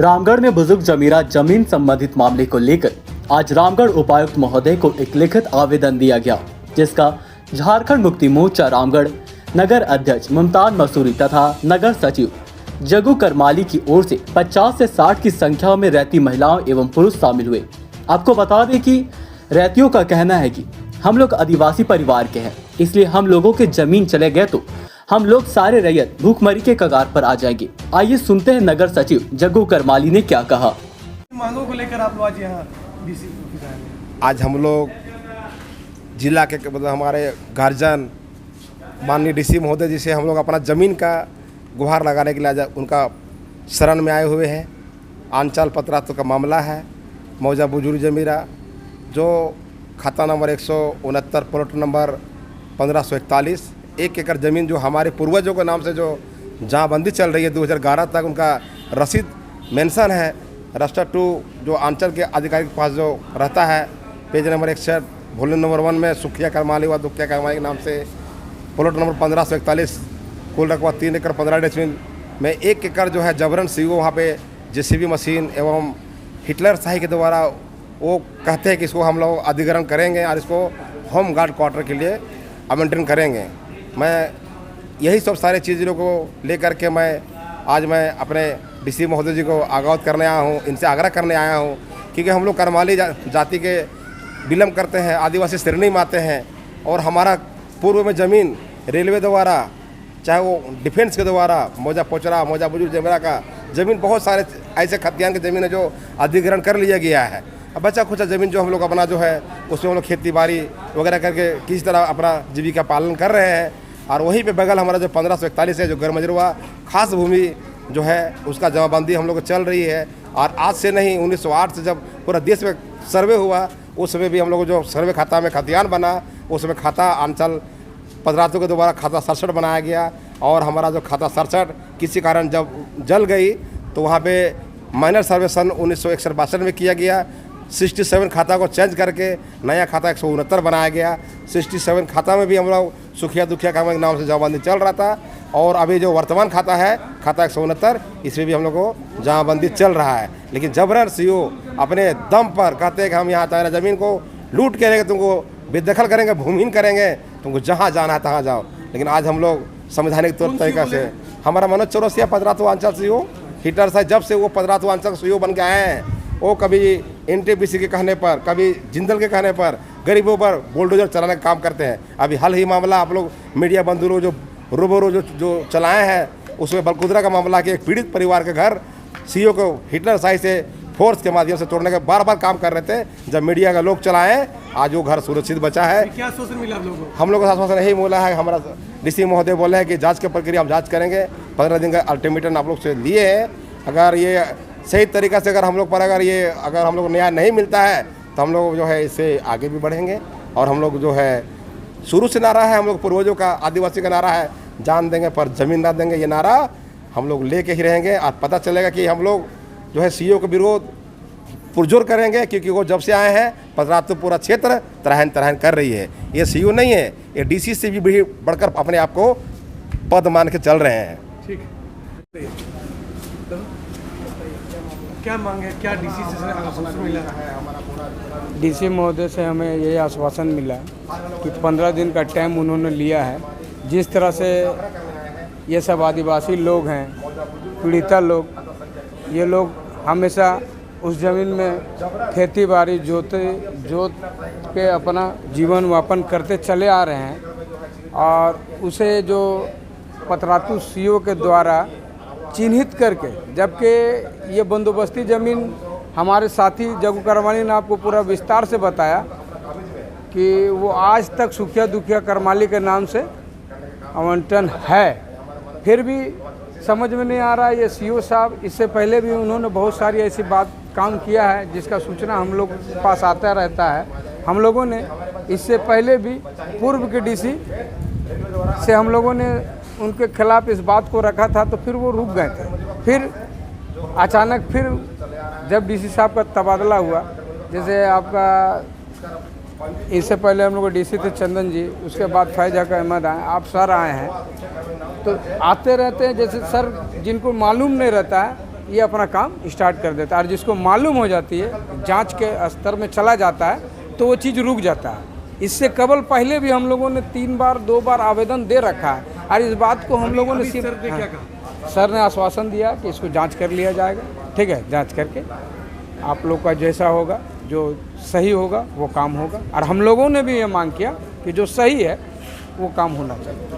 रामगढ़ में बुजुर्ग जमीरा जमीन संबंधित मामले को लेकर आज रामगढ़ उपायुक्त महोदय को एक लिखित आवेदन दिया गया, जिसका झारखंड मुक्ति मोर्चा रामगढ़ नगर अध्यक्ष मुमताज मसूरी तथा नगर सचिव जग्गू करमाली की ओर से 50 से 60 की संख्या में रहती महिलाओं एवं पुरुष शामिल हुए। आपको बता दें कि रहतियों का कहना है कि हम लोग आदिवासी परिवार के हैं, इसलिए हम लोगों के जमीन चले गए तो हम लोग सारे रैयत भूखमरी के कगार पर आ जाएंगे। आइए सुनते हैं नगर सचिव जग्गू करमाली ने क्या कहा। मांगों को लेकर आप लोग आज यहाँ डीसी ऑफिस आए हैं। आज हम लोग जिला के मतलब हमारे गार्जियन माननीय डीसी महोदय जी से हम लोग अपना ज़मीन का गुहार लगाने के लिए आज उनका शरण में आए हुए हैं। आंचल पत्रात्व का मामला है। मौजा बुजुर्ग जमीरा जो खाता नंबर 169 प्लॉट नंबर 1541 1 एकड़ ज़मीन जो हमारे पूर्वजों के नाम से जो जहाँबंदी चल रही है 2011 तक उनका रसीद मेंशन है। रजिस्टर 2 जो आंचल के अधिकारी के पास जो रहता है पेज नंबर 61 वॉल्यूम नंबर 1 में सुखिया करमाली व दुखिया करमाली के नाम से प्लॉट नंबर 1541 कुल रकबा 3 एकड़ 15 डेसिमल में 1 एकड़ जो है जबरन सीओ वहाँ पे जेसीबी मशीन एवं हिटलर शाही के द्वारा वो कहते हैं कि इसको हम लोग अधिग्रहण करेंगे और इसको होम गार्ड क्वार्टर के लिए आवंटन करेंगे। मैं यही सब सारे चीज़ों को लेकर के आज मैं अपने डीसी महोदय जी को अवगत करने आया हूँ, इनसे आग्रह करने आया हूँ, क्योंकि हम लोग करमाली जाति के बिलोंग करते हैं, आदिवासी श्रेणी में आते हैं और हमारा पूर्व में ज़मीन रेलवे द्वारा चाहे वो डिफेंस के द्वारा मौजा पोचरा मौजा बुजुर्ग जमीरा का ज़मीन बहुत सारे ऐसे खतियान की ज़मीन है जो अधिग्रहण कर लिया गया है। अब बचा खुचा ज़मीन जो हम लोग अपना जो है उसमें हम लोग खेती बाड़ी वगैरह करके किसी तरह अपना जीविका पालन कर रहे हैं। और वहीं पे बगल हमारा जो 1541 है जो गैरमजरूआ खास भूमि जो है उसका जमाबंदी हम लोग को चल रही है। और आज से नहीं 1908 से जब पूरा देश में सर्वे हुआ उस समय भी हम लोग जो सर्वे खाता में खतियान बना उस समय खाता आंचल पदरातों के द्वारा खाता 67 बनाया गया। और हमारा जो खाता 67 किसी कारण जब जल गई तो वहाँ पे माइनर सर्वे सन 1961-62 में किया गया। 67 खाता को चेंज करके नया खाता 169 बनाया गया। 67 खाता में भी हम लोग सुखिया दुखिया का नाम से जमाबंदी चल रहा था। और अभी जो वर्तमान खाता है खाता 169 इसमें भी हम लोग को जमाबंदी चल रहा है। लेकिन जबरन सीओ अपने दम पर कहते हैं कि हम यहाँ तुम्हारा ज़मीन को लूट करेंगे, तुमको बेदखल करेंगे, भूमिहीन करेंगे, तुमको जहाँ जाना है तहाँ जाओ। लेकिन आज हम लोग संवैधानिक तौर तरीका से हमारा मनोज चौरसिया पदरातू अंचल सीओ हिटलर साहब जब से वो पदरातू अंचल सीओ बन के आए हैं वो कभी एनटीपीसी के कहने पर कभी जिंदल के कहने पर गरीबों पर बुलडोजर चलाने का काम करते हैं। अभी हाल ही मामला आप लोग मीडिया बंधुओं जो रोबोरो जो चलाए हैं उसमें बलकुदरा का मामला कि एक पीड़ित परिवार के घर सीओ को हिटलर शाही से फोर्स के माध्यम से तोड़ने का बार काम कर रहे थे। जब मीडिया का लोग चलाएं आज वो घर सुरक्षित बचा है। क्या आश्वासन मिला आप लोगों को? हम लोग को आश्वासन यही मिला है, हमारा डीसी महोदय बोले हैं कि जांच की प्रक्रिया हम जांच करेंगे। 15 दिन का अल्टीमेटम आप लोग से लिए हैं। अगर ये सही तरीक़ा से अगर हम लोग पर अगर हम लोग न्याय नहीं मिलता है तो हम लोग जो है इससे आगे भी बढ़ेंगे। और हम लोग जो है शुरू से नारा है हम लोग पूर्वजों का आदिवासी का नारा है जान देंगे पर ज़मीन ना देंगे। ये नारा हम लोग लेके ही रहेंगे। और पता चलेगा कि हम लोग जो है सीओ के विरोध पुरजोर करेंगे, क्योंकि वो जब से आए हैं पदरातू पूरा क्षेत्र तरहन कर रही है। ये सीओ नहीं है, ये डीसी से भी बढ़कर अपने आप को पद मान के चल रहे हैं। ठीक है, क्या मांग है, क्या डीसी से आश्वासन मिला है? डीसी महोदय से हमें ये आश्वासन मिला कि 15 दिन का टाइम उन्होंने लिया है। जिस तरह से ये सब आदिवासी लोग हैं, पीड़िता लोग, ये लोग हमेशा उस ज़मीन में खेती बाड़ी जोत के अपना जीवन यापन करते चले आ रहे हैं। और उसे जो पतरातू सीओ के द्वारा चिन्हित करके, जबकि ये बंदोबस्ती ज़मीन हमारे साथी जग्गू करमाली ने आपको पूरा विस्तार से बताया कि वो आज तक सुखिया दुखिया करमाली के नाम से आवंटन है। फिर भी समझ में नहीं आ रहा है ये सीओ साहब, इससे पहले भी उन्होंने बहुत सारी ऐसी बात काम किया है जिसका सूचना हम लोग के पास आता रहता है। हम लोगों ने इससे पहले भी पूर्व के डीसी से हम लोगों ने उनके खिलाफ इस बात को रखा था तो फिर वो रुक गए थे। फिर अचानक फिर जब डीसी साहब का तबादला हुआ, जैसे आपका इससे पहले हम लोग डीसी थे चंदन जी, उसके बाद फैज हक अहमद आए, आप सर आए हैं, तो आते रहते हैं। जैसे सर जिनको मालूम नहीं रहता है ये अपना काम स्टार्ट कर देता है। और जिसको मालूम हो जाती है, जांच के स्तर में चला जाता है, तो वो चीज़ रुक जाता है। इससे कबल पहले भी हम लोगों ने 3 बार 2 बार आवेदन दे रखा है और इस बात को हम लोगों ने अभी सर ने क्या कहा? सर ने आश्वासन दिया कि इसको जांच कर लिया जाएगा। ठीक है, जांच करके आप लोग का जैसा होगा, जो सही होगा वो काम होगा। और हम लोगों ने भी ये मांग किया कि जो सही है वो काम होना चाहिए।